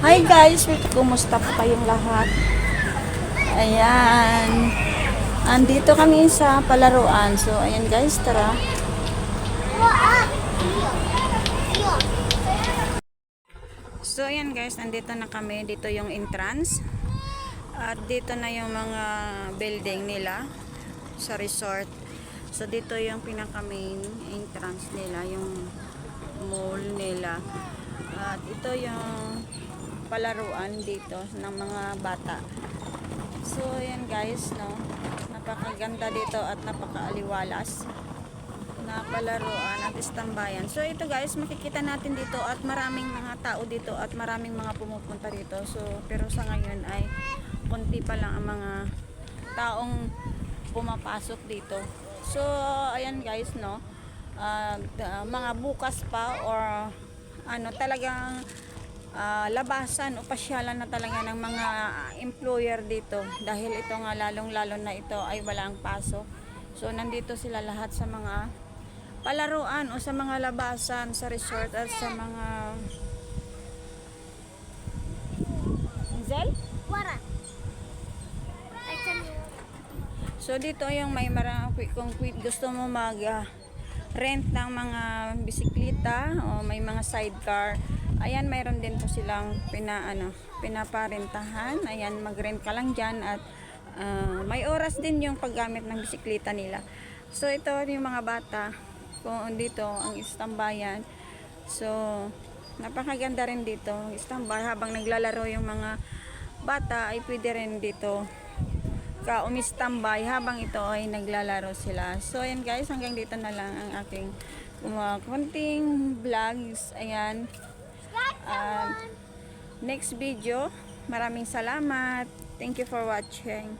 Hi guys, kumusta po kayong lahat? Ayan. Andito kami sa palaruan. So, ayan guys, tara. So, ayan guys, andito na kami. Dito yung entrance. At dito na yung mga building nila sa resort. So, dito yung pinaka main entrance nila, yung mall nila. At ito yung palaruan dito ng mga bata. So, ayan guys, no? Napakaganda dito at napakaaliwalas na palaruan at istambayan. So, ito guys, makikita natin dito at maraming mga tao dito at maraming mga pumupunta dito. So, pero sa ngayon ay konti pa lang ang mga taong pumapasok dito. So, ayan guys, no? Mga bukas pa or ano talagang labasan o pasyalan na talaga ng mga employer dito dahil ito nga lalong-lalo na ito ay walang pasok. So, nandito sila lahat sa mga palaruan o sa mga labasan sa resort at sa mga Zel? So dito yung may marami kung gusto mo mag rent ng mga bisikleta o may mga sidecar. Ayan, mayroon din po silang pinaparentahan. Ayan, mag-rent ka lang diyan at may oras din yung paggamit ng bisikleta nila. So ito yung mga bata kung dito ang istambayan. So napakaganda rin dito. Istambay habang naglalaro yung mga bata ay pwede rin dito umistambay habang ito ay naglalaro sila. So ayan guys, hanggang dito na lang ang aking konting vlogs. Ayan. Next video. Maraming salamat. Thank you for watching.